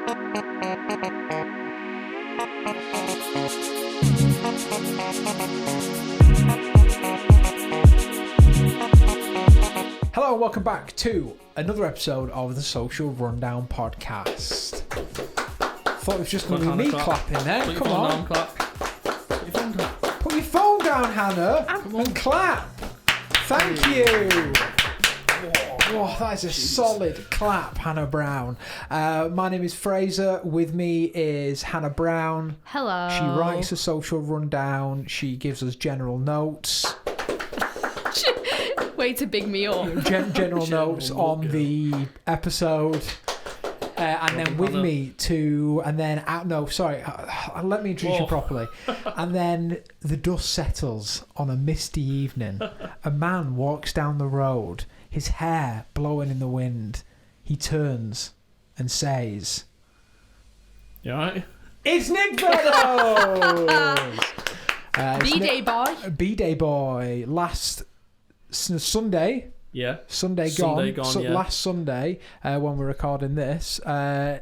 Hello and welcome back to another episode of the Social Rundown podcast. Thought it was just going to be me clapping then. Come on. Put your phone down, Hannah, and clap. Thank you. Whoa, that is a solid clap, Hannah Brown. My name is Fraser. With me is Hannah Brown. Hello. She writes a social rundown. She gives us general notes. Way to big me up. General notes on the episode. And then with me to, and then, let me introduce you properly. And then the dust settles on a misty evening. A man walks down the road, his hair blowing in the wind. He turns and says, You alright? "It's Nick Meadows!" B-Day boy. B-Day boy. Last Sunday. Yeah. Sunday gone, yeah. Last Sunday, when we're recording this,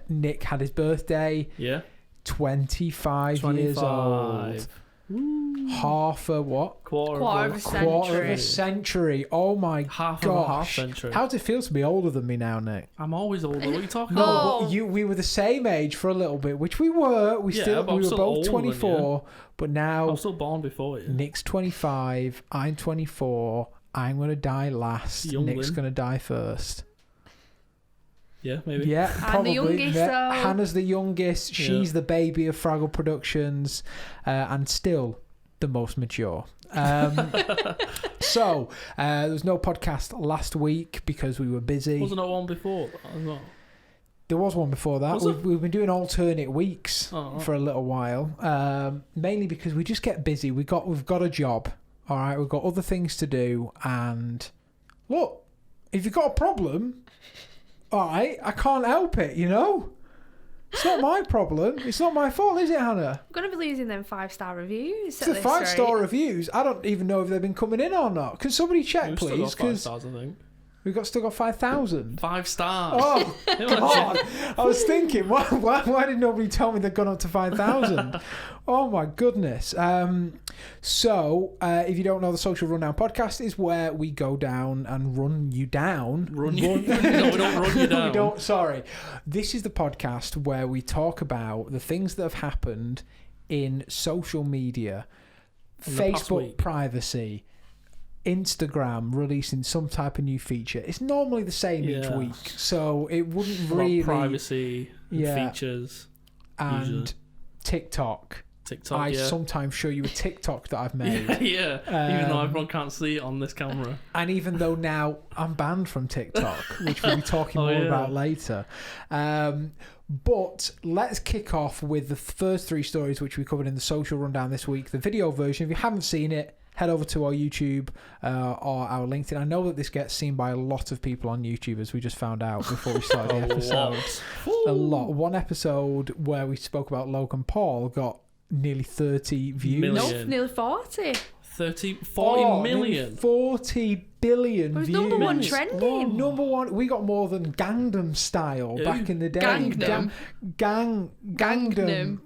Nick had his birthday. Yeah. 25 years old. Ooh. Half a what? Quarter of a century. Oh my gosh. Of a half century. How does it feel to be older than me now, Nick? I'm always older. What are you talking No, about? we were the same age for a little bit, which we were. We were both 24, but now I was still born before you. Nick's 25, I'm 24. I'm going to die last. Nick's going to die first. Yeah, maybe. Yeah, probably. I'm the youngest, though. Hannah's the youngest. She's the baby of Fraggell Productions, and still the most mature. So, there was no podcast last week because we were busy. Wasn't there one before? There was one before that. We've been doing alternate weeks for a little while, mainly because we just get busy. We've got a job. All right, we've got other things to do, and look, if you've got a problem, all right, I can't help it, you know? It's not my problem. It's not my fault, is it, Hannah? I'm going to be losing them 5-star reviews. The 5-star reviews, I don't even know if they've been coming in or not. Can somebody check, please? Because 5 stars, I think. We've still got 5,000. 5 stars. Oh, God. I was thinking, why did nobody tell me they'd gone up to 5,000? Oh, my goodness. So, if you don't know, the Social Rundown podcast is where we go down and run you down. No, we don't run you down. We don't, sorry. This is the podcast where we talk about the things that have happened in social media, Facebook privacy, Instagram releasing some type of new feature. It's normally the same each week, so it wouldn't really privacy features and usually. TikTok. I sometimes show you a TikTok that I've made. Yeah. Even though everyone can't see it on this camera. And even though now I'm banned from TikTok, which we'll be talking more about later. But let's kick off with the first 3 stories which we covered in the Social Rundown this week. The video version, if you haven't seen it, head over to our YouTube or our LinkedIn. I know that this gets seen by a lot of people on YouTube, as we just found out before we started the episode. A lot. One episode where we spoke about Logan Paul got nearly 30 views. No, nearly 40. 40 million. 40 billion views. It was number one trending. Number one. We got more than Gangnam Style back in the day. Gangnam. Gangnam.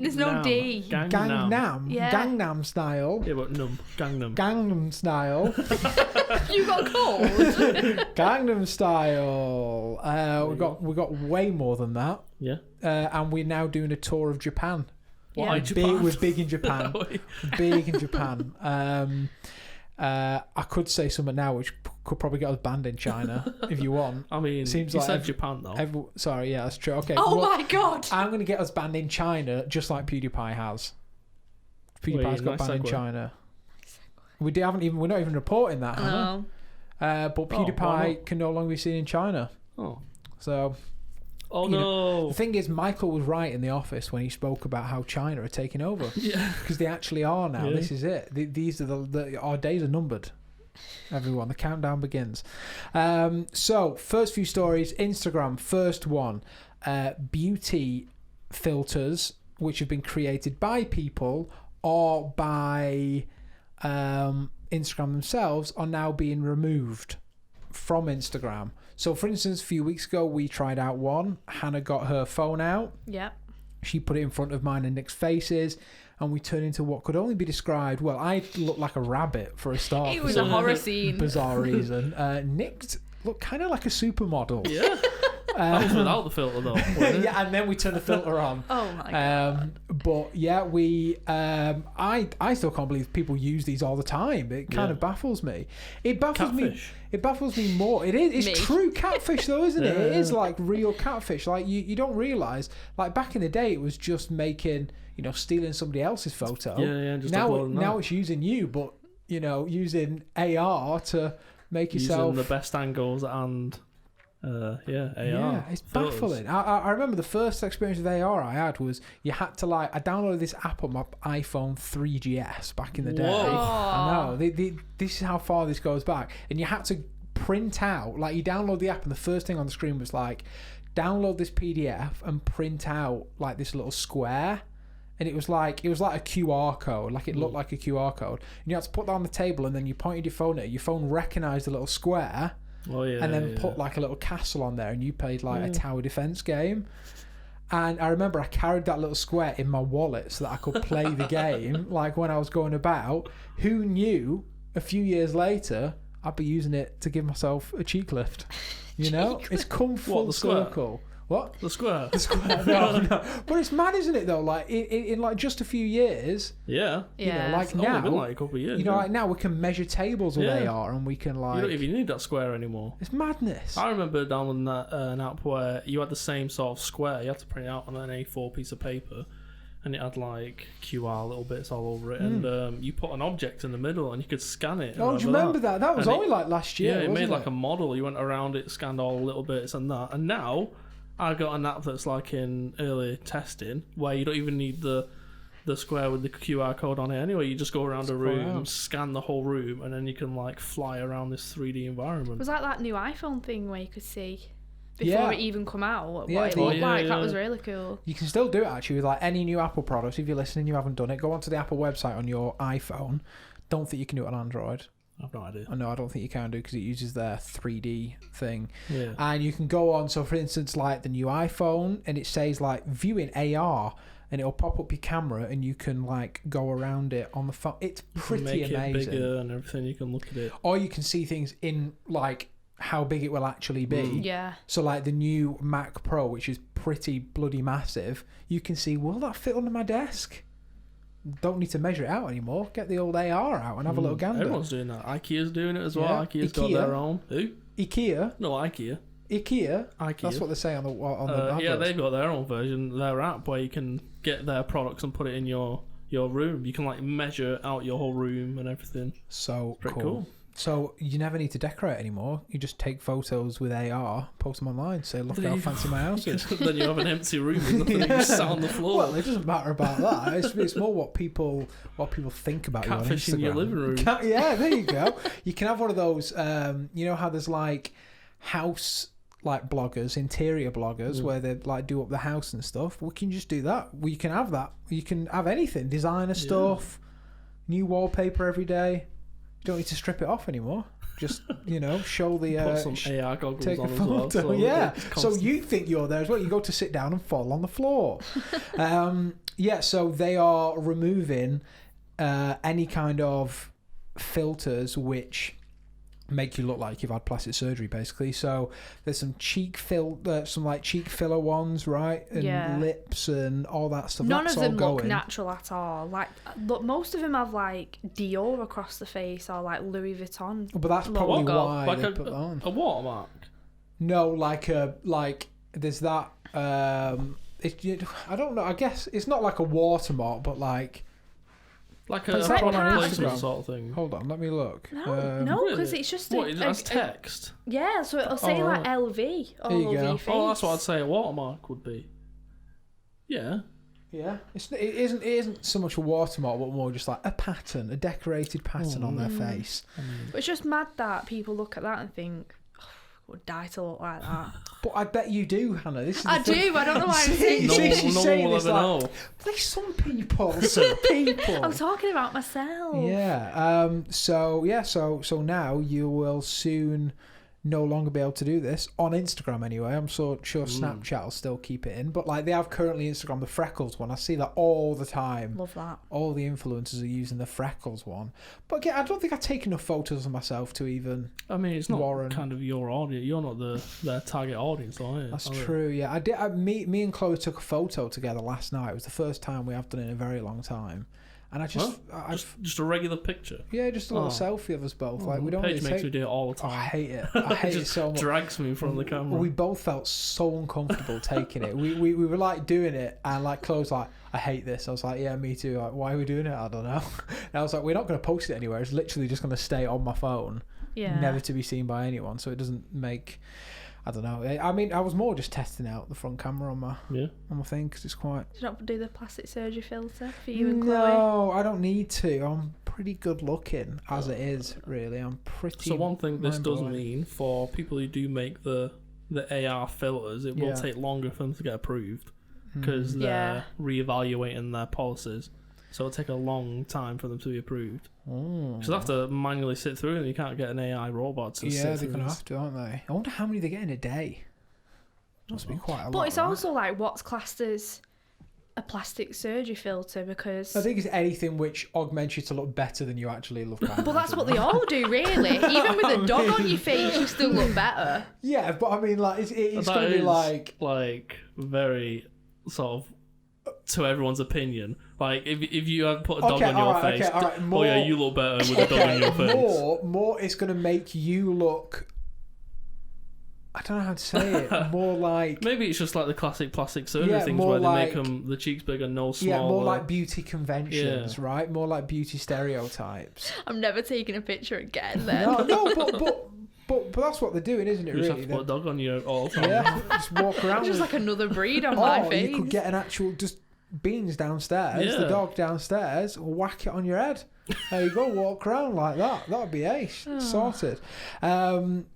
There's no D. Gangnam. Yeah. Gangnam Style. Yeah, but Gangnam. Gangnam Style. You got cold. Gangnam Style. We got way more than that. Yeah. And we're now doing a tour of Japan. Why Japan? We're big in Japan. Big in Japan. I could say something now which could probably get us banned in China if you want. I mean, seems you like said Japan though. Sorry, yeah, that's true. Okay. My God! I'm going to get us banned in China just like PewDiePie has. PewDiePie's got banned in China. We're not even reporting that. No. But PewDiePie can no longer be seen in China. Oh. So. Oh no! The thing is, Michael was right in The Office when he spoke about how China are taking over. Yeah, because they actually are now. Yeah. This is it. These are our days are numbered. Everyone, the countdown begins. So first few stories. Instagram, first one. Beauty filters which have been created by people or by Instagram themselves are now being removed from Instagram. So, for instance, a few weeks ago, we tried out one. Hannah got her phone out. Yeah. She put it in front of mine and Nick's faces, and we turned into what could only be described. Well, I looked like a rabbit for a start. It was a horror scene. Bizarre reason. Nick looked kind of like a supermodel. Yeah. That was without the filter though. Yeah, and then we turned the filter on. Oh my god. But yeah, I still can't believe people use these all the time. It kind of baffles me. It baffles Catfish. me. It baffles me more. It's Me. true catfish though, isn't it? Yeah. It is like real catfish. Like you don't realise. Like back in the day, it was just making, stealing somebody else's photo. Yeah, just now it's using you, but using AR to make yourself using the best angles and. AR. Yeah, it's photos. baffling. I remember the first experience with AR I had was you had to I downloaded this app on my iPhone 3GS back in the day. Whoa. I know. This is how far this goes back. And you had to print out, you download the app and the first thing on the screen was download this PDF and print out this little square. And it was like a QR code, it looked like a QR code. And you had to put that on the table and then you pointed your phone at it. Your phone recognised the little square. Oh, yeah, and then put a little castle on there, and you played a tower defense game. And I remember I carried that little square in my wallet so that I could play the game when I was going about. Who knew a few years later I'd be using it to give myself a cheek lift? It's come full circle. What? The square. The square. No. But it's mad, isn't it? Though, in just a few years. Yeah. Now. It's only been a couple of years. Now we can measure tables with AR, and we can You don't even need that square anymore. It's madness. I remember downloading an app where you had the same sort of square. You had to print it out on an A4 piece of paper, and it had QR little bits all over it, and you put an object in the middle, and you could scan it. Oh, do you remember that? That was only last year. Yeah, it made it? a model. You went around it, scanned all the little bits and that, and now. I got an app that's in early testing where you don't even need the square with the QR code on it anyway. You just go around a room, scan the whole room, and then you can fly around this 3D environment. It was like that new iPhone thing where you could see before it even come out what it looked like. Yeah. That was really cool. You can still do it actually with any new Apple product. If you're listening, you haven't done it, go onto the Apple website on your iPhone. Don't think you can do it on Android. I've no idea. No, I don't think you can do because it uses their 3D thing. Yeah. And you can go on, so for instance, the new iPhone, and it says viewing AR, and it'll pop up your camera, and you can go around it on the phone. It's pretty make amazing. It bigger and everything. You can look at it. Or you can see things in how big it will actually be. Yeah. So the new Mac Pro, which is pretty bloody massive, you can see, will that fit under my desk? Don't need to measure it out anymore. Get the old AR out and have a little gander. Everyone's doing that. IKEA's doing it as well. Yeah. IKEA's got their own. Who? IKEA. No, IKEA. IKEA. IKEA. That's what they say on the yeah, adverts. they've got their own version, their app where you can get their products and put it in your room. You can measure out your whole room and everything. So pretty cool. So you never need to decorate anymore. You just take photos with AR, post them online, say, look how fancy my house is. Then you have an empty room with nothing. You just sat on the floor. Well, it doesn't matter about that. It's more what people think about you on Instagram. Catfish in your living room. Yeah, there you go. You can have one of those. You know how there's house bloggers, interior bloggers, where they do up the house and stuff. We can just do that. You can have that. You can have anything, designer stuff, new wallpaper every day. You don't need to strip it off anymore. Just show the put some AR goggles take on a as photo. well. Yeah, so you think you're there as well. You go to sit down and fall on the floor. So they are removing any kind of filters which make you look like you've had plastic surgery, basically. So there's some cheek filler ones, right? And lips and all that stuff. None That's of them all look going. natural at all. Look, most of them have Dior across the face or Louis Vuitton. But that's probably logo. why they put that on. A watermark? No, there's that. I don't know. I guess it's not like a watermark, but a product placement Instagram. sort of thing. Hold on, let me look. No, because Really? it's just That's text? yeah, so it'll say right. LV all There you over go. your face. Oh, that's what I'd say a watermark would be. Yeah. Yeah, it isn't so much a watermark, but more just a pattern, a decorated pattern on their face. But it's just mad that people look at that and think, I would die to look like that. But I bet you do, Hannah. This is the I thing. do. I don't know why I'm See, saying No, see, this. she's no saying one will this ever know. There's some people. I'm talking about myself. Yeah. So now you will soon no longer be able to do this on Instagram anyway. I'm sure Snapchat will still keep it in, but like they have currently Instagram the Freckles one. I see that all the time. Love that. All the influencers are using the Freckles one, but again, I don't think I take enough photos of myself to even. I mean, it's not warrant. kind of your audience. You're not their target audience, are you? That's true. Yeah, I did. Me and Chloe took a photo together last night. It was the first time we have done it in a very long time. And just a regular picture. Yeah, just a little selfie of us both. Like we don't. Paige makes me do it all the time. Oh, I hate it. I hate it so much. Drags me from the camera. We both felt so uncomfortable taking it. We were like doing it, and like Chloe's like, I hate this. I was like, yeah, me too. Like, why are we doing it? I don't know. And I was like, we're not going to post it anywhere. It's literally just going to stay on my phone, never to be seen by anyone. So it doesn't make. I don't know. I mean, I was more just testing out the front camera on my thing because it's quite. Did you not do the plastic surgery filter for you and Chloe? No, I don't need to. I'm pretty good looking as it is. Really, I'm pretty. So one thing this does mean for people who do make the AR filters, it will take longer for them to get approved because they're reevaluating their policies. So it'll take a long time for them to be approved. Because they have to manually sit through them. You can't get an AI robot to sit through. Yeah, they're going to have to, aren't they? I wonder how many they get in a day. Must be quite a lot. But it's also like what's classed as a plastic surgery filter because... I think it's anything which augments you to look better than you actually look. But that's what they all do, really. Even with a dog on your face, you still look better. Yeah, but I mean, like, it's going to be like... Like, very sort of... to everyone's opinion. Like, if you had put a dog on your face, more, oh yeah, you look better with a dog on your face. More it's going to make you look... I don't know how to say it. More like... Maybe it's just like the classic plastic surgery things where they make them the cheeks bigger, nose smaller. Yeah, more like beauty conventions, right? More like beauty stereotypes. I'm never taking a picture again then. No, but that's what they're doing, isn't it? You really, just have to put a dog on you all the time. Yeah, just walk around. Just like another breed on my face. You could get an actual just beans downstairs, the dog downstairs, whack it on your head. There you go, walk around like that. That would be ace. Sorted.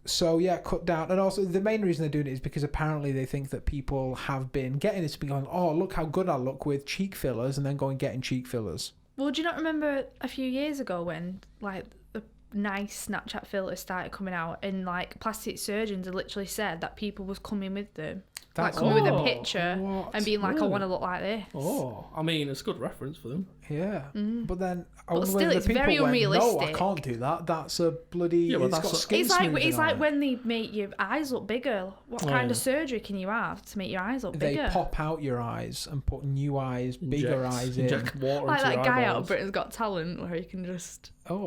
So yeah, cut down. And also the main reason they're doing it is because apparently they think that people have been getting this, been going, oh, look how good I look with cheek fillers, and then going getting cheek fillers. Well, do you not remember a few years ago when like the nice Snapchat filters started coming out and like plastic surgeons had literally said that people was coming with them? Like coming with a picture and being like, I want to look like this. Oh, I mean, it's a good reference for them. Yeah, but then but still, it's very unrealistic. No, I can't do that. That's a bloody. It's like when they make your eyes look bigger. What kind of surgery can you have to make your eyes look bigger? They pop out your eyes and put new eyes, bigger eyes in. Inject water like into that your guy eyeballs. out of Britain's Got Talent where you can just. Can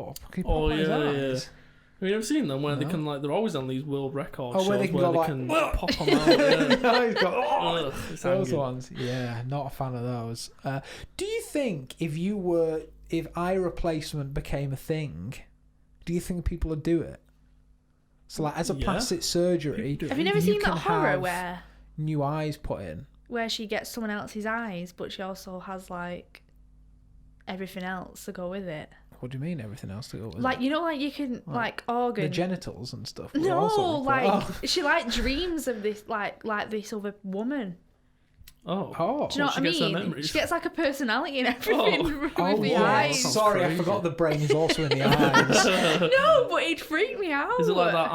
pop out his eyes? Have you ever seen them where they can like they're always on these world record shows where they can pop them out? Yeah. Those ones, yeah, not a fan of those. Do you think if eye replacement became a thing, do you think people would do it? So like as a plastic surgery, have you never seen that horror where new eyes put in? Where she gets someone else's eyes, but she also has like everything else to go with it. What do you mean everything else to go with like, it? You know, like you can like organ the genitals and stuff. No, like she like dreams of this like this other woman. Oh. Do you know what I mean? She gets like a personality and everything with the eyes. Sorry, I forgot the brain is also in the eyes. No, but it freaked me out. Is it like that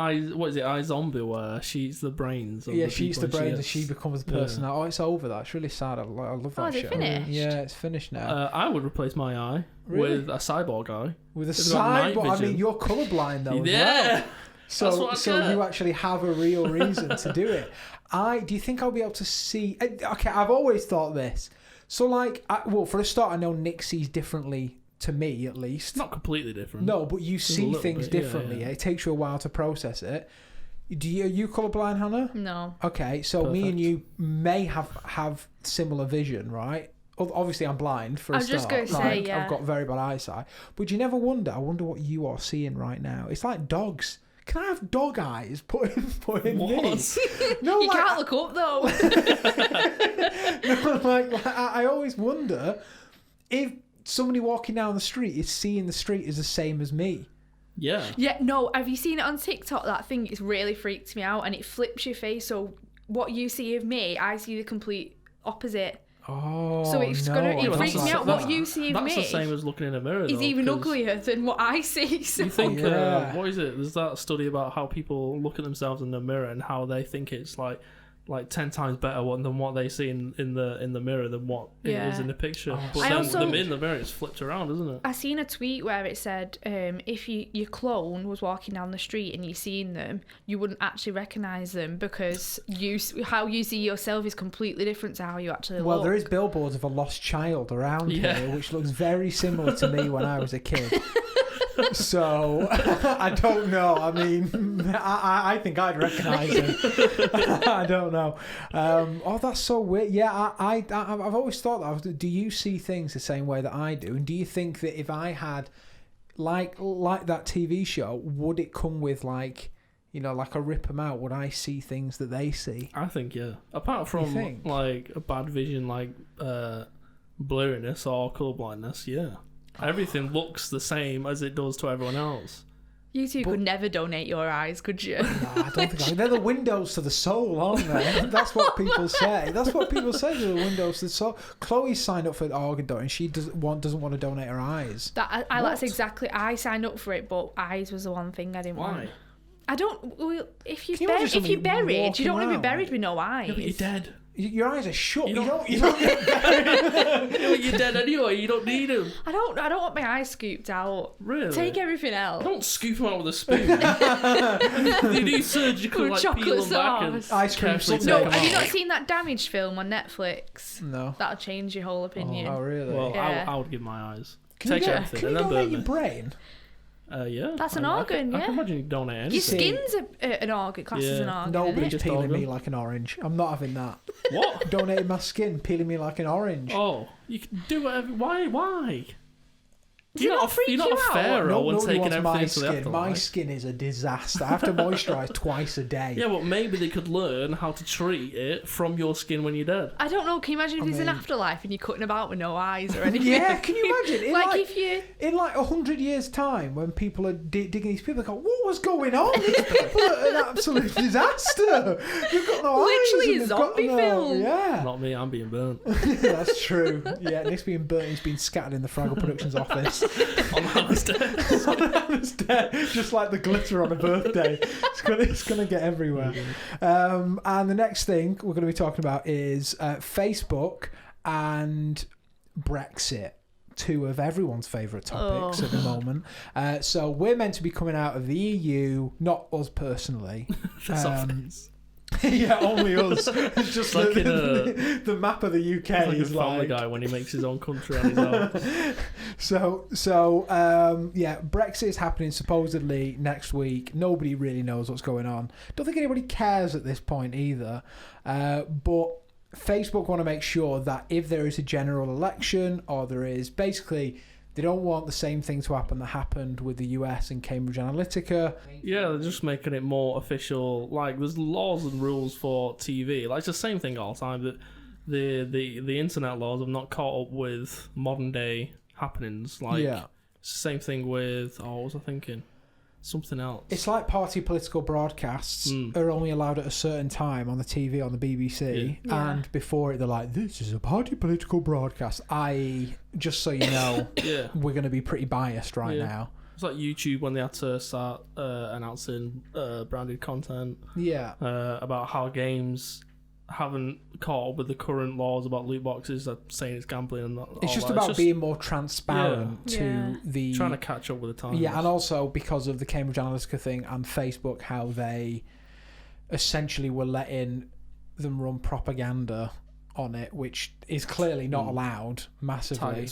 eye zombie where she eats the brains? Yeah, she eats the brains and she becomes the person. Oh, it's over that. It's really sad. I love that show. Is it finished? Yeah, it's finished now. I would replace my eye with a cyborg eye. With a cyborg? I mean, you're colourblind though. Yeah. So you actually have a real reason to do it. Do you think I'll be able to see? Okay, I've always thought this. So like, for a start, I know Nick sees differently to me, at least. Not completely different. No, but you see things differently. Yeah. It takes you a while to process it. Are you colourblind, Hannah? No. Okay, so me and you may have similar vision, right? Obviously, I'm blind for a start. I was just going to say, yeah. I've got very bad eyesight. But you never wonder. I wonder what you are seeing right now. It's like dogs. Can I have dog eyes put in me? No, you can't look up though. No, like I always wonder if somebody walking down the street is seeing the street as the same as me. Yeah. Yeah. No. Have you seen it on TikTok? That thing it's really freaked me out, and it flips your face. So what you see of me, I see the complete opposite. Oh, so it's it freaks me out. What you see of me, that's the same as looking in a mirror. Is even uglier than what I see. So. You think what is it? There's that study about how people look at themselves in the mirror and how they think it's like 10 times better than what they see in the mirror than what it is in the picture. But then in the mirror it's flipped around, isn't it? I seen a tweet where it said if your clone was walking down the street and you seen them, you wouldn't actually recognise them because how you see yourself is completely different to how you actually look. Well, there is billboards of a lost child around here, which looks very similar to me when I was a kid. So I don't know. I mean, I think I'd recognise him. I don't know. That's so weird. Yeah, I've always thought that. Do you see things the same way that I do? And do you think that if I had like that TV show, would it come with like a rip them out? Would I see things that they see? I think Apart from like a bad vision, like blurriness or colourblindness, everything looks the same as it does to everyone else. You two could never donate your eyes, could you? No, I don't think they're the windows to the soul, aren't they? That's what people say. They're the windows to the soul. Chloe signed up for the organ donor and she doesn't want to donate her eyes. That's exactly. I signed up for it, but eyes was the one thing I didn't want. I don't. If you're buried, you don't want to be buried with no eyes. Yeah, but you're dead. Your eyes are shut. You don't get buried. You're dead anyway. You don't need them. I don't want my eyes scooped out. Really? Take everything else. Don't scoop them out with a spoon. You do surgical like peel them back and ice cream. No, have you not seen that Damaged film on Netflix? No. That'll change your whole opinion. Oh really? Well, I would give my eyes. Take everything. Can you donate your brain? Yeah. That's an organ, I can imagine you donate anything. Your skin's an organ, classed as an organ. Nobody's peeling me like an orange. I'm not having that. What? Donating my skin, peeling me like an orange. Oh, you can do whatever. Why? You're not a pharaoh and taking everything to the afterlife. My skin is a disaster. I have to moisturise twice a day. Yeah, but maybe they could learn how to treat it from your skin when you're dead. I don't know. Can you imagine if there's an afterlife and you're cutting about with no eyes or anything? Yeah, can you imagine? In 100 years' time, when people are digging these people, go, what was going on? These people are an absolute disaster. They've got no eyes. Literally a zombie film. Yeah. Not me. I'm being burnt. That's true. Yeah, Nick's being burnt. He's been scattered in the Fraggell Productions office. On Hannah's dead. Just like the glitter on a birthday. It's gonna get everywhere. And the next thing we're going to be talking about is Facebook and Brexit. Two of everyone's favourite topics at the moment. So we're meant to be coming out of the EU, not us personally. That's obvious. Yeah, only us. It's just like the map of the UK like is a Family Guy when he makes his own country on his own. So Brexit is happening supposedly next week. Nobody really knows what's going on. Don't think anybody cares at this point either. But Facebook want to make sure that if there is a general election or there is basically... They don't want the same thing to happen that happened with the US and Cambridge Analytica. Yeah, they're just making it more official. Like, there's laws and rules for TV. Like, it's the same thing all the time. That the internet laws have not caught up with modern day happenings. Like, it's the same thing with... what was I thinking? Something else. It's like party political broadcasts are only allowed at a certain time on the TV, on the BBC. Yeah. And before it, they're like, this is a party political broadcast. Just so you know, we're going to be pretty biased right now. It's like YouTube when they had to start announcing branded content. Yeah. About how games haven't caught up with the current laws about loot boxes, saying it's gambling and it's just about being more transparent to the... Trying to catch up with the times. Yeah, and also because of the Cambridge Analytica thing and Facebook, how they essentially were letting them run propaganda on it, which is clearly not allowed massively.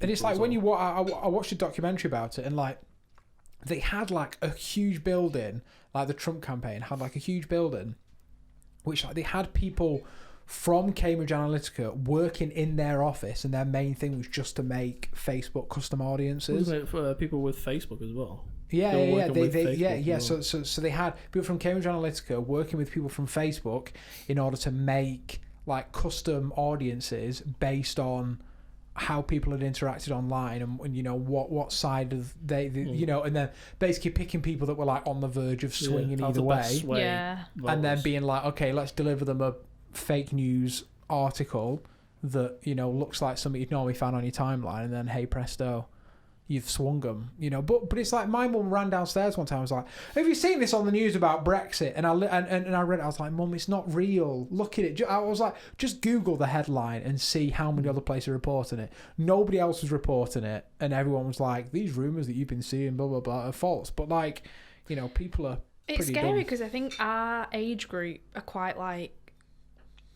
And it's like when you... I watched a documentary about it and like they had like a huge building, like the Trump campaign had like a huge building which like they had people from Cambridge Analytica working in their office, and their main thing was just to make Facebook custom audiences. Wasn't it for people with Facebook as well? Yeah. So they had people from Cambridge Analytica working with people from Facebook in order to make like custom audiences based on how people had interacted online and you know what side of they you know, and then basically picking people that were like on the verge of swinging either way, yeah, and then being like, okay, let's deliver them a fake news article that, you know, looks like something you'd normally find on your timeline, and then hey presto, you've swung them, you know. But it's like my mum ran downstairs one time. I was like, "Have you seen this on the news about Brexit?" And I read it. I was like, "Mum, it's not real. Look at it." I was like, "Just Google the headline and see how many other places are reporting it." Nobody else was reporting it, and everyone was like, "These rumours that you've been seeing, blah blah blah, are false." But like, you know, people are. It's scary because I think our age group are quite like.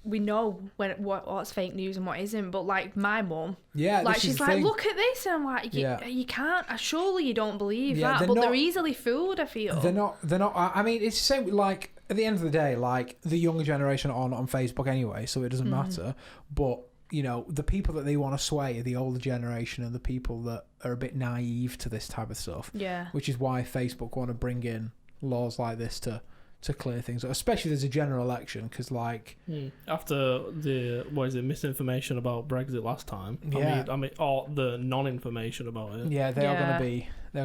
We know what's fake news and what isn't, but like my mum, like she's like, "Look at this," and I'm like, "You can't. Surely you don't believe that." But they're easily fooled. I feel they're not. I mean, it's the same. Like at the end of the day, like the younger generation are on Facebook anyway, so it doesn't matter. But you know, the people that they want to sway are the older generation and the people that are a bit naive to this type of stuff. Yeah. Which is why Facebook want to bring in laws like this to clear things up, especially there's a general election, because like after the misinformation about Brexit last time, I mean or the non-information about it, they're going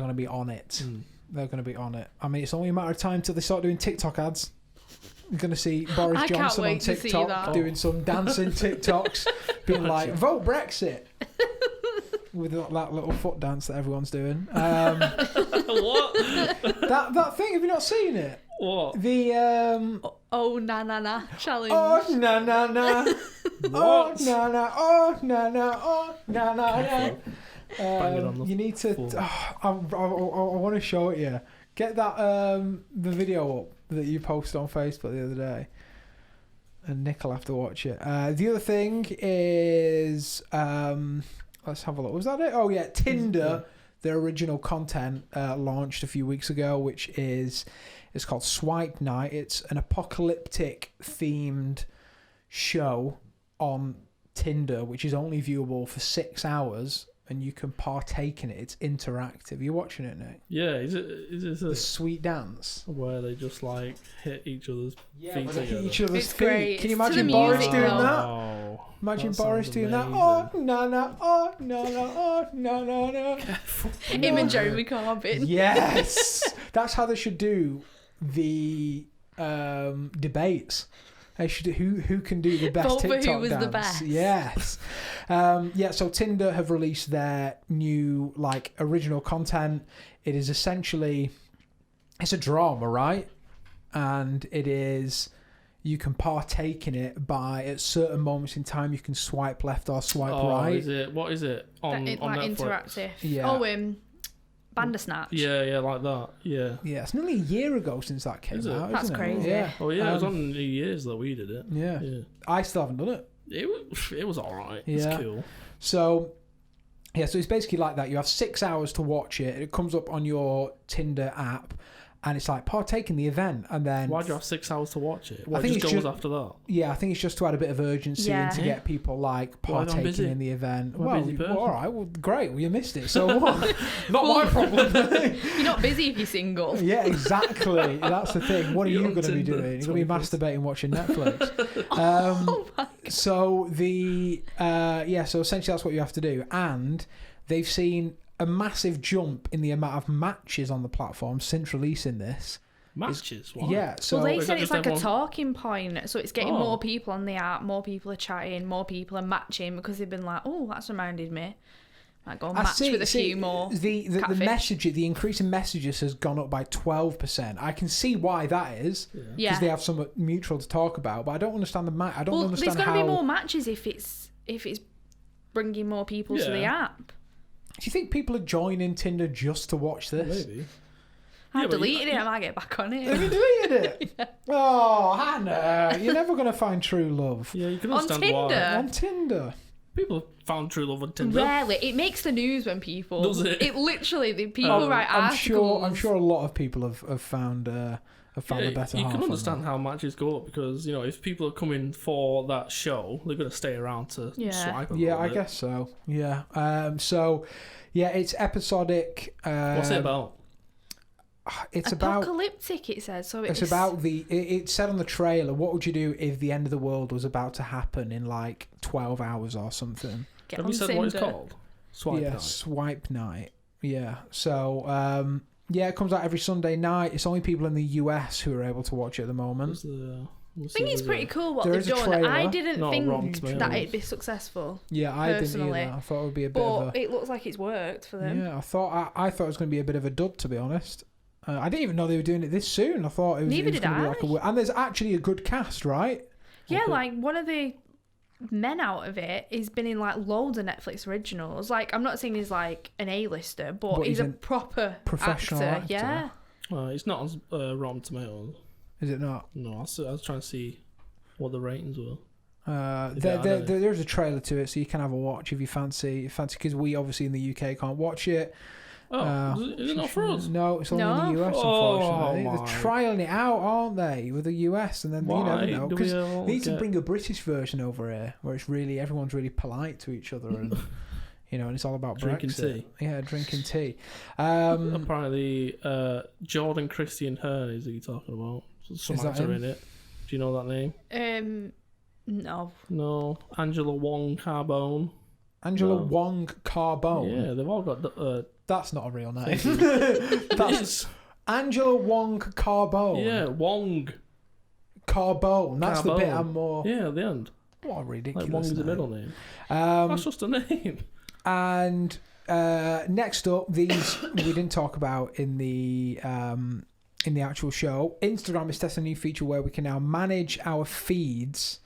to be on it. They're going to be on it. I mean, it's only a matter of time till they start doing TikTok ads. You're going to see Boris Johnson on TikTok doing some dancing TikToks being like, "Vote Brexit," with that little foot dance that everyone's doing. What? that thing, have you not seen it? What? The oh na na na challenge. Oh na na na. Oh na na. Oh na na. Oh na na na. You need to. I want to show it you. Get that the video up that you posted on Facebook the other day, and Nick will have to watch it. The other thing is let's have a look. Was that it? Oh yeah, Tinder. Their original content launched a few weeks ago, which is. It's called Swipe Night. It's an apocalyptic themed show on Tinder, which is only viewable for 6 hours, and you can partake in it. It's interactive. You're watching it, Nick? Yeah. Is it the sweet dance where they just like hit each other's feet together? Hit each other's feet. Great. Can you imagine Boris doing that? Oh, imagine Boris doing that. Oh no no. Oh no no. Oh no no no. Him and Jeremy Corbyn. Yes, that's how they should do the debates. They should who can do the best Vote TikTok for who was dance. the best. Yes. So Tinder have released their new like original content. It is essentially it's a drama, right? And it is you can partake in it by at certain moments in time you can swipe left or swipe right. What is it on like Netflix? Interactive. Yeah. Bandersnatch. Yeah, like that. Yeah. Yeah, it's nearly a year ago since that came out. That's isn't crazy. It? Yeah. Oh yeah, it was on New Year's that we did it. Yeah. I still haven't done it. It was alright. Yeah. It's cool. So it's basically like that. You have 6 hours to watch it. It comes up on your Tinder app, and it's like partake in the event, and then why do you have 6 hours to watch it? I think it just goes after that. Yeah, I think it's just to add a bit of urgency and to get people like partaking in the event. Well, all right, well, great. Well, you missed it. So what? Not my problem. You're not busy if you're single. Yeah, exactly. That's the thing. What are you going to be doing? You're going to be masturbating watching Netflix. So so essentially that's what you have to do, and they've seen a massive jump in the amount of matches on the platform since releasing this. Matches? Why? Yeah. So they said it's like a talking point. So it's getting more people on the app, more people are chatting, more people are matching because they've been like, oh, that's reminded me. Might go and match with a few more. The increase in messages has gone up by 12%. I can see why that is. Yeah. Because they have something mutual to talk about, but I don't understand I don't understand there's going to be more matches if it's bringing more people to the app. Do you think people are joining Tinder just to watch this? Maybe. I've deleted it. I might get back on it. Have you deleted it? Yeah. Oh, Hannah, you're never going to find true love. Yeah, you can understand why. On Tinder. People have found true love on Tinder. Rarely. It makes the news when people... Does it? It literally... The people write articles. I'm sure a lot of people have found... have found a better half. You can understand how matches go up because, if people are coming for that show, they're going to stay around to swipe a I guess so. Yeah. It's episodic. What's it about? It's apocalyptic, it says. So it's about it said on the trailer, what would you do if the end of the world was about to happen in like 12 hours or something? Have you said what it's called? Swipe Night. Swipe Night. Yeah. So... it comes out every Sunday night. It's only people in the US who are able to watch it at the moment. We'll I think it's pretty cool what There they've is a done. trailer. I didn't Not think Tomatoes. that it'd be successful. Yeah, I personally. didn't either. I thought it would be a bit of But a... it looks like it's worked for them. Yeah, I thought it was going to be a bit of a dud, to be honest. I didn't even know they were doing it this soon. I thought it was, Neither it was did going to be I. like a... And there's actually a good cast, right? Yeah, Okay. like one of the men out of it has been in like loads of Netflix originals. Like, I'm not saying he's like an A-lister, but he's a proper professional actor. Yeah. Well, it's not on Rotten Tomatoes. Is it not? No, I was trying to see what the ratings were. There's a trailer to it, so you can have a watch if you fancy. Because we obviously in the UK can't watch it. Is it not for us? No, it's only in the US, unfortunately. They're trialing it out, aren't they, with the US? And then you never know. Because they need to bring a British version over here, where it's really everyone's really polite to each other, and and it's all about drinking Brexit. tea. Yeah, drinking tea. Apparently, Jordan Christian Hearn is who you're talking about. Some actor in it. Do you know that name? No. No, Angela Wong Carbone. Angela Wong Carbone. Yeah, they've all got. That's not a real name. That's Angela Wong Carbone. Yeah, Wong Carbone. That's the bit I'm more. Yeah, at the end. What a ridiculous Like Wong's name. the middle name. That's just a name. And next up, these we didn't talk about in the actual show. Instagram is testing a new feature where we can now manage our feeds,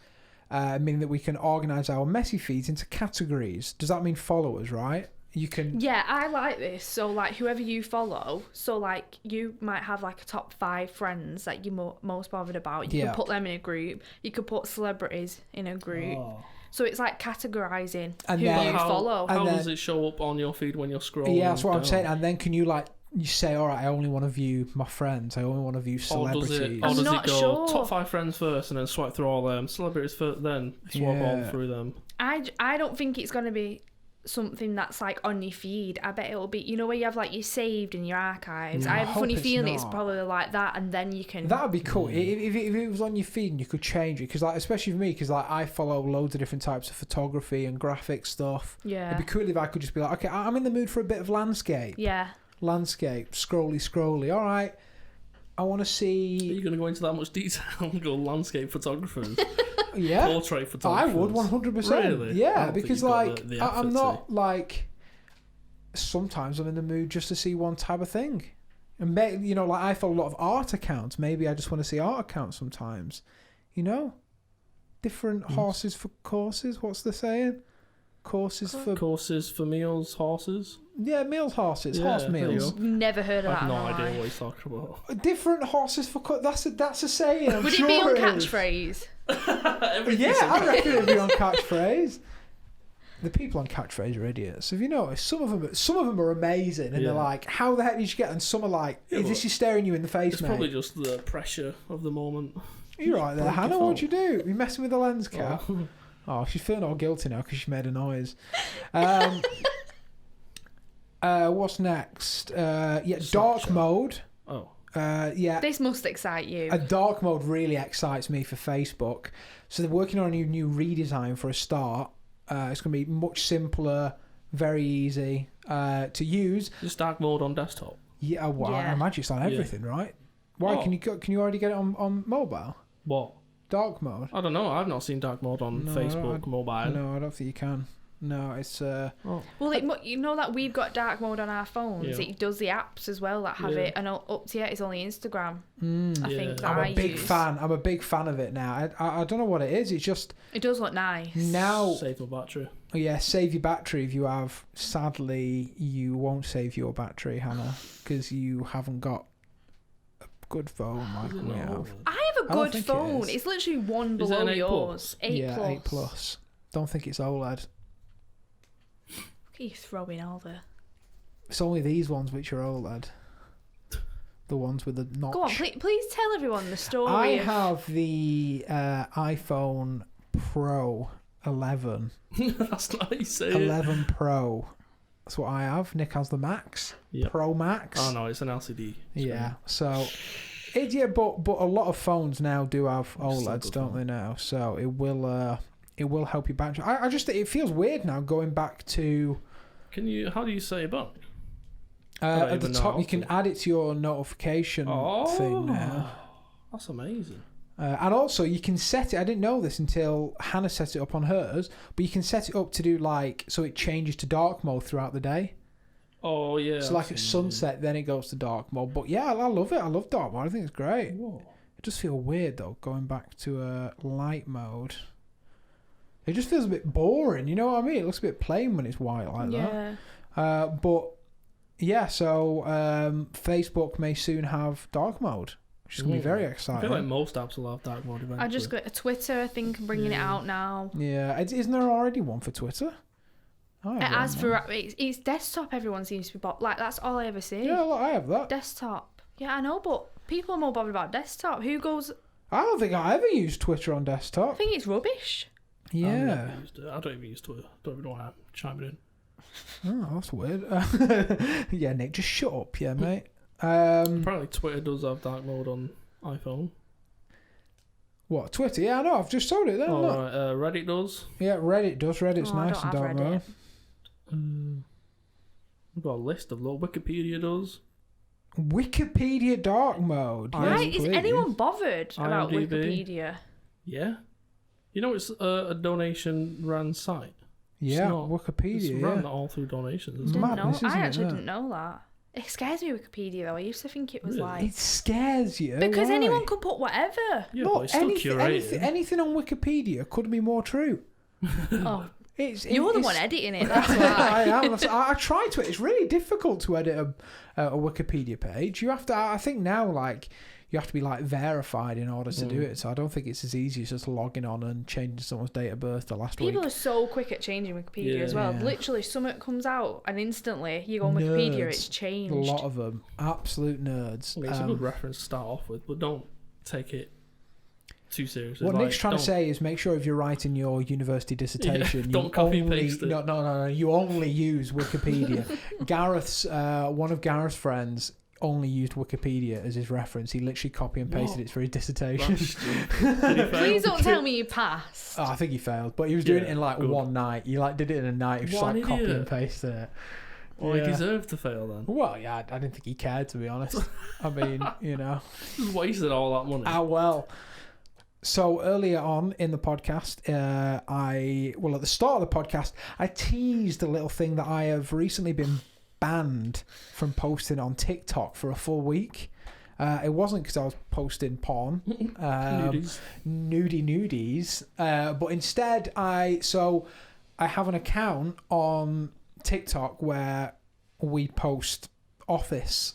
meaning that we can organise our messy feeds into categories. Does that mean followers, right? You can... Yeah, I like this. So, like, whoever you follow, so, like, you might have, like, a top 5 friends that you're most bothered about. You can put them in a group. You could put celebrities in a group. Oh. So it's like categorising who you follow. How does it show up on your feed when you're scrolling? Yeah, that's what I'm saying. And then can you, like, you say, all right, I only want to view my friends. I only want to view celebrities. Or does it go sure. top 5 friends first and then swipe through all them? Celebrities first, then swap all through them? I don't think it's going to be something that's like on your feed. I bet it'll be, where you have like your saved in your archives. I have a funny feeling it's probably like that, and then you can... That would be cool. If it was on your feed and you could change it, because like, especially for me, because like I follow loads of different types of photography and graphic stuff. Yeah. It'd be cool if I could just be like, okay, I'm in the mood for a bit of landscape. Yeah. Landscape, scrolly. All right, I want to see... Are you going to go into that much detail and go landscape photographers? Yeah. Portrait photographers? I would, 100%. Really? Yeah, because like, I'm not to. like... Sometimes I'm in the mood just to see one type of thing. And maybe, like I follow a lot of art accounts. Maybe I just want to see art accounts sometimes. Different horses for courses. What's the saying? Courses for meals, horses. Yeah, meals, horses, horse meals. Never heard of that. I have no idea what he's talking about. Different horses for that's a saying. Would it be on catchphrase? Yeah, I reckon it'd be on catchphrase. The people on catchphrase are idiots. Have you noticed? Some of them are amazing, and they're like, "How the heck did you get?" And some are like, "This is staring you in the face, it's mate." It's probably just the pressure of the moment. You're right there, Hannah. What'd you do? You messing with the lens cap? Oh, she's feeling all guilty now because she made a noise. What's next? Dark mode. Oh. This must excite you. A dark mode really excites me for Facebook. So they're working on a new redesign for a start. It's going to be much simpler, very easy to use. Just dark mode on desktop. Yeah, well, I imagine it's on everything, right? Why can you already get it on mobile? What? Dark mode? I don't know. I've not seen dark mode on Facebook mobile. No, I don't think you can. No, it's... Well, that we've got dark mode on our phones. It does the apps as well that have it, and up to yet it's only Instagram. I think I'm a big fan of it now. I don't know what it is. It's just... It does look nice. Now... Save your battery. Yeah, save your battery if you have. Sadly, you won't save your battery, Hannah, because you haven't got a good phone like we have. I have a good phone. It's literally one below yours. 8 Plus. 8 Plus. Don't think it's OLED. You throwing all the... It's only these ones which are OLED. The ones with the notch. Go on, please tell everyone the story. I have the iPhone Pro 11. That's not how you say 11 Pro. That's what I have. Nick has the Max. Yep. Pro Max. Oh no, it's an LCD. Yeah. So, but a lot of phones now do have OLEDs, don't they now? So it will help you battery. I just it feels weird now going back to... How do you say it back? At the top, you can add it to your notification thing now. That's amazing. And also, you can set it. I didn't know this until Hannah set it up on hers, but you can set it up to do so it changes to dark mode throughout the day. Oh yeah. So like at sunset, then it goes to dark mode. But yeah, I love it. I love dark mode. I think it's great. Whoa. It does feel weird though, going back to light mode. It just feels a bit boring. You know what I mean? It looks a bit plain when it's white like that. But yeah, so Facebook may soon have dark mode, which is going to be very exciting. I feel like most apps will have dark mode eventually. I just got a Twitter, I think, bringing it out now. Yeah, isn't there already one for Twitter? As for it's desktop, everyone seems to be like that's all I ever see. Yeah, well, I have that. Desktop. Yeah, I know, but people are more bothered about desktop. Who goes? I don't think I ever used Twitter on desktop. I think it's rubbish. Yeah. I've never used it. I don't even use Twitter. Don't even know how to chime it in. Oh, that's weird. Yeah, Nick, just shut up, yeah, mate. Apparently Twitter does have dark mode on iPhone. What, Twitter? Yeah, I know, I've just told it then. Right, Reddit does. Yeah, Reddit does. Reddit's nice and dark mode. We've got a list of little. Wikipedia does. Wikipedia dark mode. Right, is anyone bothered about IMDb. Wikipedia? Yeah. You know it's a donation run site. Yeah, Wikipedia. It's run all through donations. I actually didn't know that. It scares me, Wikipedia, though. I used to think it was like... It scares you? Because Why? anyone could put whatever. Yeah, but it's still curated. Anything on Wikipedia could be more true. Oh. You're the one editing it, that's why. I am. I try to. It's really difficult to edit a Wikipedia page. You have to... I think now, like... You have to be like verified in order to do it. So I don't think it's as easy as just logging on and changing someone's date of birth to last week. People are so quick at changing Wikipedia as well. Yeah. Literally, something comes out and instantly you go on Wikipedia, it's changed. A lot of them. Absolute nerds. Well, it's a good reference to start off with, but don't take it too seriously. What Nick's trying to say is make sure if you're writing your university dissertation, don't copy and paste it. No. You only use Wikipedia. One of Gareth's friends only used Wikipedia as his reference. He literally copy and pasted it for his dissertation. Please don't tell me you passed. Oh, I think he failed, but he was doing it in like one night. He like did it in a night. He was just like copy and pasting it. Well, he deserved to fail then. Well, yeah, I didn't think he cared, to be honest. I mean, Just wasted all that money. Ah, well. So earlier on in the podcast, at the start of the podcast, I teased a little thing that I have recently been banned from posting on TikTok for a full week. It wasn't because I was posting porn, nudies, but instead I have an account on TikTok where we post the Office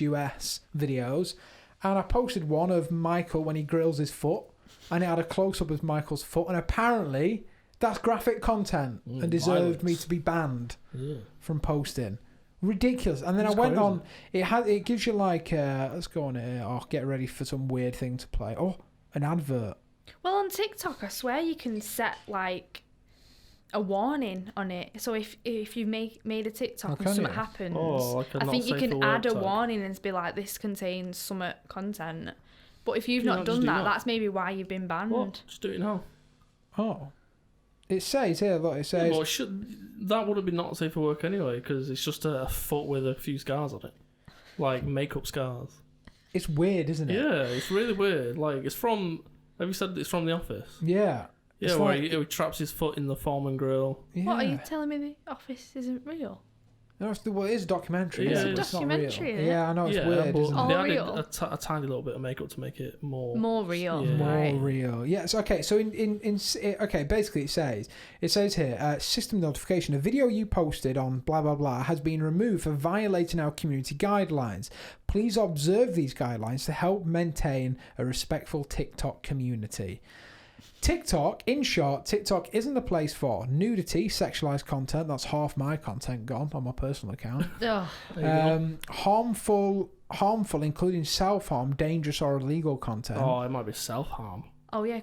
US videos, and I posted one of Michael when he grills his foot, and it had a close-up of Michael's foot, and apparently that's graphic content and deserved me to be banned from posting. Ridiculous. And then I went on. It gives you like let's go on here. Oh, get ready for some weird thing to play. Oh, an advert. Well, on TikTok, I swear you can set like a warning on it. So if you made a TikTok and something happens, I think you can add a warning and be like, this contains some content. But if you've not done that, that's maybe why you've been banned. What? Just do it now. Oh. It says here, look, it says... Yeah, well, that would have been not safe for work anyway, because it's just a foot with a few scars on it. Like, makeup scars. It's weird, isn't it? Yeah, it's really weird. Like, it's from... Have you said it's from The Office? Yeah. Yeah, it's where he traps his foot in the Foreman grill. Yeah. What, are you telling me The Office isn't real? No, it is a documentary. It's a documentary, isn't it? Yeah, I know, it's weird, isn't it? They added a tiny little bit of makeup to make it more real. Yeah. More real. Yes, okay, so basically it says here, system notification, a video you posted on blah blah blah has been removed for violating our community guidelines. Please observe these guidelines to help maintain a respectful TikTok community. TikTok, in short, TikTok isn't a place for nudity, sexualized content. That's half my content gone on my personal account. Harmful, including self-harm, dangerous or illegal content. Oh, it might be self-harm. Oh, yeah.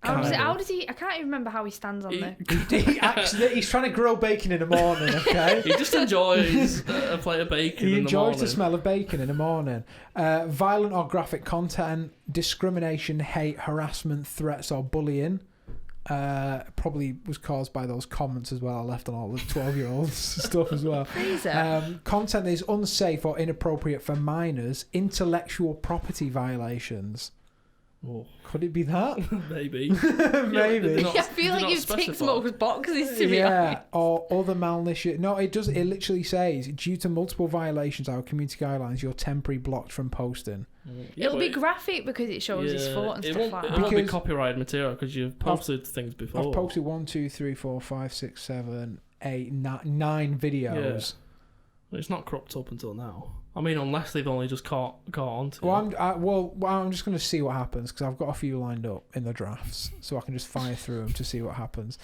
How does he... I can't even remember how he stands on there. He's trying to grill bacon in the morning, okay? He just enjoys a plate of bacon He in the morning. enjoys the smell of bacon in the morning. Violent or graphic content, discrimination, hate, harassment, threats or bullying. Probably was caused by those comments as well I left on all the 12-year-olds stuff as well. Content that is unsafe or inappropriate for minors, intellectual property violations. Oh. Could it be that? Maybe. Maybe. I feel like you've ticked most boxes, to be honest. Or other malnutrition. No, it does. It literally says, due to multiple violations of our community guidelines, you're temporarily blocked from posting. It'll be graphic because it shows his foot and stuff like that. It won't be copyrighted material because you've posted things before. I've posted 1, 2, 3, 4, 5, 6, 7, 8, 9 videos. Yeah. It's not cropped up until now. I mean, unless they've only just caught onto it. Well, I'm just going to see what happens because I've got a few lined up in the drafts, so I can just fire through them to see what happens.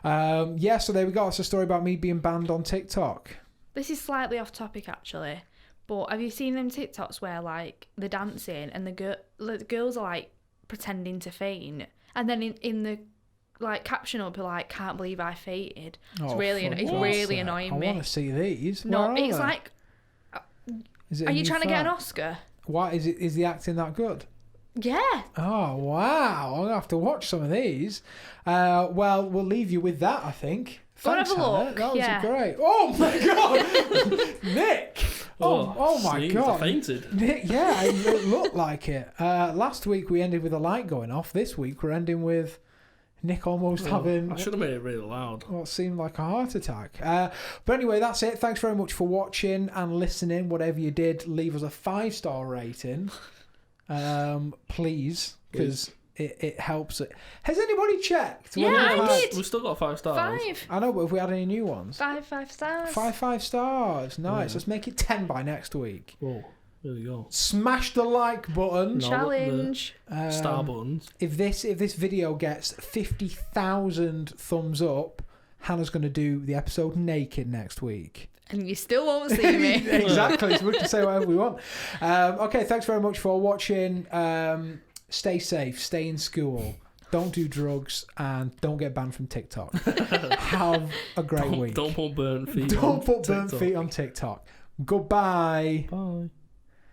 So there we go. It's a story about me being banned on TikTok. This is slightly off topic, actually, but have you seen them TikToks where, like, they're dancing and the girls are, like, pretending to faint, and then in the like caption will be like, "Can't believe I fainted." It's really annoying me. I want to see these. No, it's like. Are you trying to get an Oscar? Why is the acting that good? Yeah. Oh wow! I'm gonna have to watch some of these. Well, we'll leave you with that, I think. Thanks, have a look. That was great. Oh my god, Nick! Oh my god! I fainted. Nick, yeah, it looked like it. Last week we ended with a light going off. This week we're ending with Nick almost having... I should have made it really loud. What seemed like a heart attack. But anyway, that's it. Thanks very much for watching and listening. Whatever you did, leave us a 5-star rating. Please, because it helps. Has anybody checked? Yeah, I did. We've still got 5 stars. 5. I know, but have we had any new ones? 5 stars. 5 stars. Nice. Let's make it 10 by next week. Whoa. There we go. Smash the like button. Challenge. Star buttons. If this video gets 50,000 thumbs up, Hannah's going to do the episode naked next week. And you still won't see me. Exactly. So we can say whatever we want. Okay, thanks very much for watching. Stay safe. Stay in school. Don't do drugs and don't get banned from TikTok. Have a great week. Don't put burnt feet Don't put burnt feet on TikTok. Goodbye. Bye.